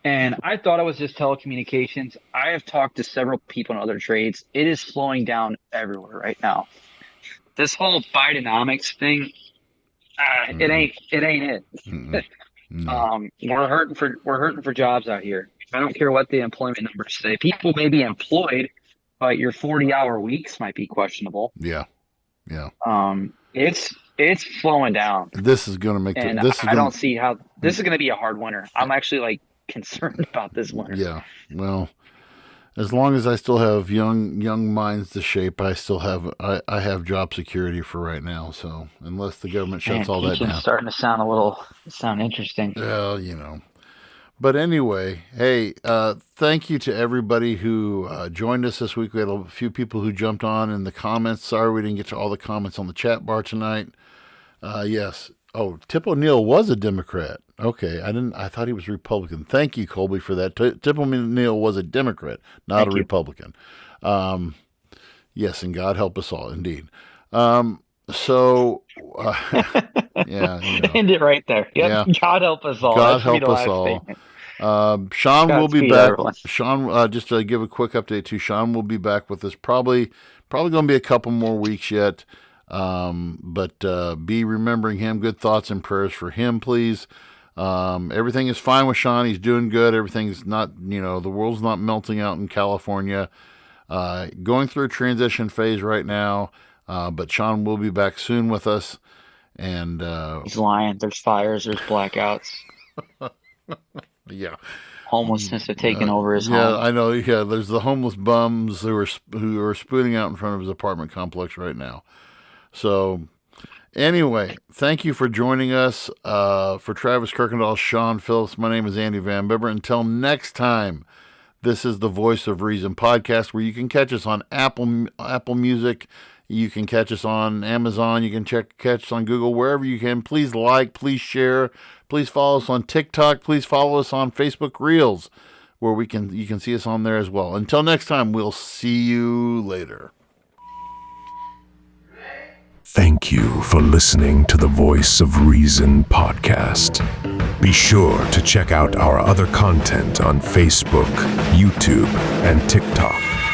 And I thought it was just telecommunications. I have talked to several people in other trades. It is slowing down everywhere right now. This whole Bidenomics thing, it ain't it. no. We're hurting for jobs out here. I don't care what the employment numbers say. People may be employed, but your 40-hour weeks might be questionable. Yeah. It's slowing down. This is going to make and this. I don't see how this is going to be a hard winter. I'm actually concerned about this winter. Yeah. Well, as long as I still have young minds to shape, I have job security for right now. So unless the government shuts all that down, starting to sound interesting. Well, But anyway, hey, thank you to everybody who joined us this week. We had a few people who jumped on in the comments. Sorry we didn't get to all the comments on the chat bar tonight. Yes. Oh, Tip O'Neill was a Democrat. Okay, I thought he was Republican. Thank you, Colby, for that. Tip O'Neill was a Democrat, not a Republican. Yes, and God help us all, indeed. So, yeah. End it right there. Yep. Yeah. God help us all. God help us all. Sean will be Godspeed, back. everyone. Sean, just to give a quick update too, Sean will be back with us probably going to be a couple more weeks yet. But be remembering him. Good thoughts and prayers for him, please. Everything is fine with Sean. He's doing good. Everything's not, the world's not melting out in California. Going through a transition phase right now. But Sean will be back soon with us. And He's lying. There's fires. There's blackouts. yeah, Homelessness have taken over his yeah, home. I know. Yeah, there's the homeless bums who are spooning out in front of his apartment complex right now. So, anyway, thank you for joining us. For Travis Kirkendall, Sean Phillips, my name is Andy Van Bibber. Until next time, this is the Voice of Reason podcast, where you can catch us on Apple Music. You can catch us on Amazon. You can catch us on Google, wherever you can. Please like, please share, please follow us on TikTok. Please follow us on Facebook Reels, where you can see us on there as well. Until next time, we'll see you later. Thank you for listening to the Voice of Reason podcast. Be sure to check out our other content on Facebook, YouTube, and TikTok.